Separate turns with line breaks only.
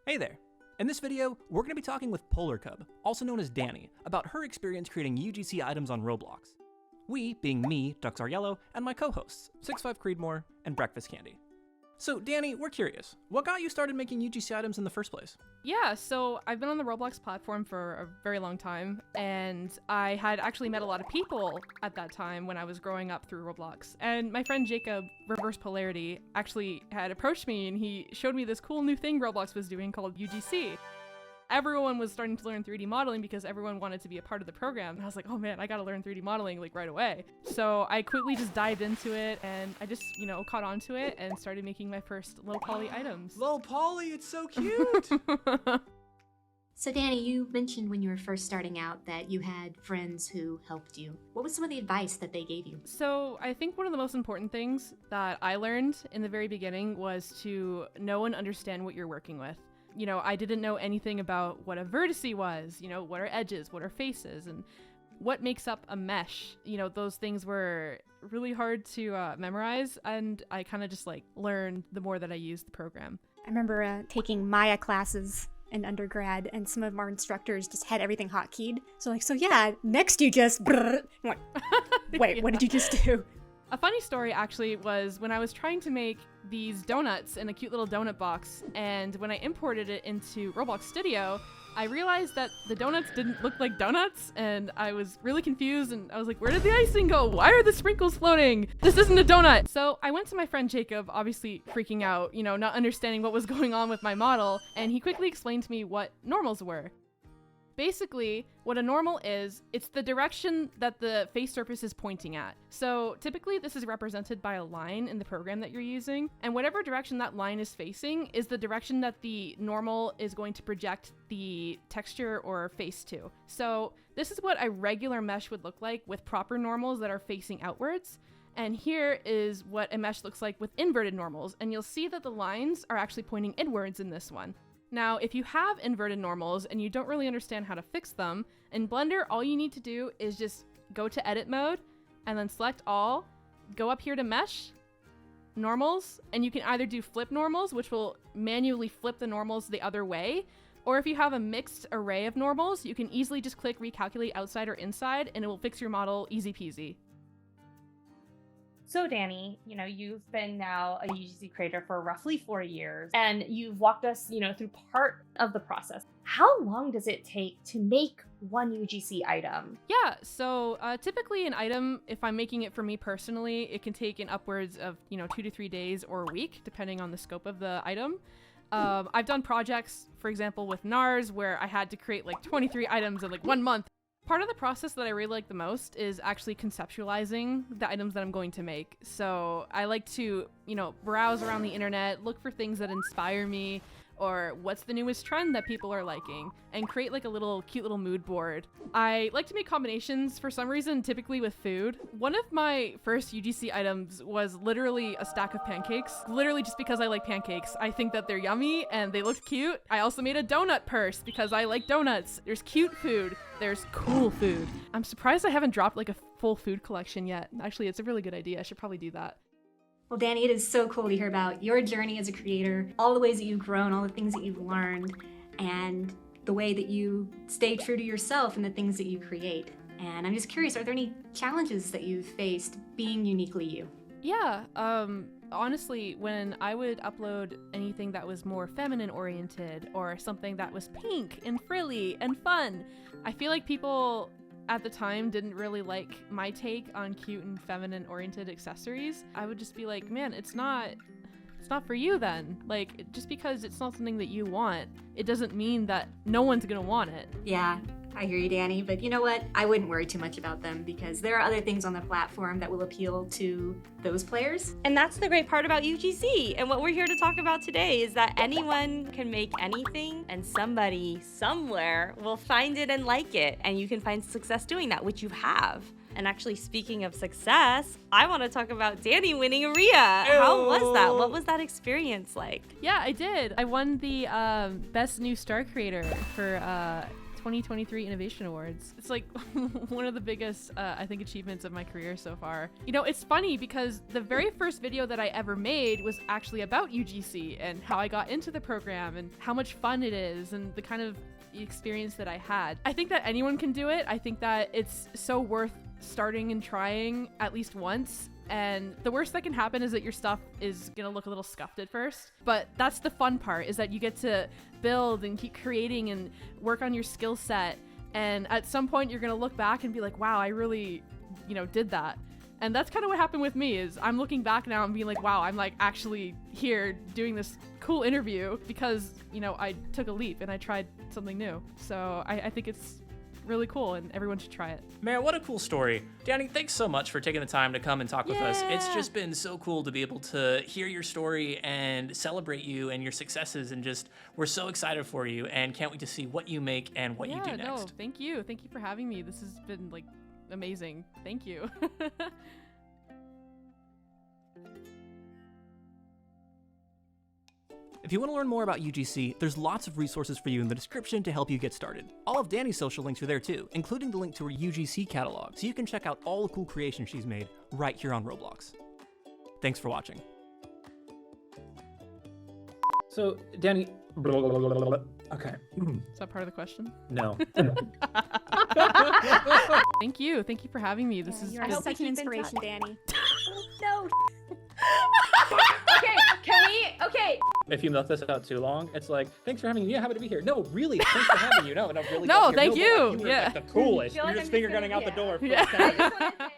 Hey there! In this video, we're going to be talking with PolarCub, also known as Dani, about her experience creating UGC items on Roblox. We being me, Ducks Are Yellow, and my co-hosts, 65 Creedmoor and Breakfast Candy. So Dani, we're curious, what got you started making UGC items in the first place?
Yeah, so I've been on the Roblox platform for a very long time, and I had actually met a lot of people at that time when I was growing up through Roblox. And my friend Jacob, Reverse Polarity, actually had approached me and he showed me this cool new thing Roblox was doing called UGC. Everyone was starting to learn 3D modeling because everyone wanted to be a part of the program. And I was like, oh man, I gotta learn 3D modeling like right away. So I quickly just dived into it and I just, caught on to it and started making my first low poly items.
Low poly, it's so cute!
So Dani, you mentioned when you were first starting out that you had friends who helped you. What was some of the advice that they gave you?
So I think one of the most important things that I learned in the very beginning was to know and understand what you're working with. I didn't know anything about what a vertice was, what are edges, what are faces, and what makes up a mesh. Those things were really hard to memorize, and I kind of just learned the more that I used the program.
I remember taking Maya classes in undergrad, and some of our instructors just had everything hotkeyed. So next you just brrr. I'm like, wait, What did you just do?
A funny story actually was when I was trying to make these donuts in a cute little donut box, and when I imported it into Roblox Studio, I realized that the donuts didn't look like donuts, and I was really confused, and I was like, where did the icing go? Why are the sprinkles floating? This isn't a donut! So I went to my friend Jacob, obviously freaking out, not understanding what was going on with my model, and he quickly explained to me what normals were. Basically, what a normal is, it's the direction that the face surface is pointing at. So typically this is represented by a line in the program that you're using, and whatever direction that line is facing is the direction that the normal is going to project the texture or face to. So this is what a regular mesh would look like with proper normals that are facing outwards. And here is what a mesh looks like with inverted normals, and you'll see that the lines are actually pointing inwards in this one. Now, if you have inverted normals and you don't really understand how to fix them, in Blender, all you need to do is just go to edit mode and then select all, go up here to mesh, normals, and you can either do flip normals, which will manually flip the normals the other way, or if you have a mixed array of normals, you can easily just click recalculate outside or inside and it will fix your model easy peasy.
So Dani, you've been now a UGC creator for roughly 4 years, and you've walked us, through part of the process. How long does it take to make one UGC item?
Yeah, so typically an item, if I'm making it for me personally, it can take in upwards of, 2 to 3 days or a week, depending on the scope of the item. I've done projects, for example, with NARS, where I had to create 23 items in 1 month. Part of the process that I really like the most is actually conceptualizing the items that I'm going to make. So I like to, browse around the internet, look for things that inspire me, or what's the newest trend that people are liking, and create a cute little mood board. I like to make combinations for some reason, typically with food. One of my first UGC items was literally a stack of pancakes, literally just because I like pancakes. I think that they're yummy and they look cute. I also made a donut purse because I like donuts. There's cute food, there's cool food. I'm surprised I haven't dropped a full food collection yet. Actually, it's a really good idea. I should probably do that.
Well, Dani, it is so cool to hear about your journey as a creator, all the ways that you've grown, all the things that you've learned, and the way that you stay true to yourself and the things that you create. And I'm just curious, are there any challenges that you've faced being uniquely you?
Yeah, honestly, when I would upload anything that was more feminine oriented or something that was pink and frilly and fun, I feel like people at the time didn't really like my take on cute and feminine oriented accessories. I would just be like, man, it's not for you then. Just because it's not something that you want, it doesn't mean that no one's gonna want it.
Yeah, I hear you, Dani, but you know what? I wouldn't worry too much about them because there are other things on the platform that will appeal to those players.
And that's the great part about UGC. And what we're here to talk about today is that anyone can make anything and somebody somewhere will find it and like it. And you can find success doing that, which you have. And actually, speaking of success, I want to talk about Dani winning a RIA. How was that? What was that experience like?
Yeah, I did. I won the Best New Star Creator for 2023 Innovation Awards. It's like one of the biggest, I think, achievements of my career so far. You know, it's funny because the very first video that I ever made was actually about UGC and how I got into the program and how much fun it is and the kind of experience that I had. I think that anyone can do it. I think that it's so worth starting and trying at least once. And the worst that can happen is that your stuff is gonna look a little scuffed at first. But that's the fun part, is that you get to build and keep creating and work on your skill set. And at some point you're gonna look back and be like, wow, I really, did that. And that's kind of what happened with me, is I'm looking back now and being like, wow, I'm like actually here doing this cool interview because, I took a leap and I tried something new. So I think it's really cool and everyone should try it.
Man, what a cool story. Dani, thanks so much for taking the time to come and talk with us. It's just been so cool to be able to hear your story and celebrate you and your successes, and just, we're so excited for you and can't wait to see what you make and what you do next.
No, thank you. Thank you for having me. This has been like amazing. Thank you.
If you want to learn more about UGC, there's lots of resources for you in the description to help you get started. All of Dani's social links are there too, including the link to her UGC catalog, so you can check out all the cool creations she's made right here on Roblox. Thanks for watching.
So, Dani, okay.
Is that part of the question?
No.
Thank you. Thank you for having me. This is
You're
hope
such
we
an
keep in
inspiration,
touch.
Dani.
No. Okay, can we? Okay.
If you left this out too long, it's like, thanks for having me. Yeah, happy to be here. No, really, thanks for having you. No, really.
No,
glad you're-
thank
but,
you.
like, you were
Yeah.
like the coolest.
I feel like
You're
I'm
just finger
just gonna-
gunning out the
yeah.
door. For
Yeah.
the
I just want to say.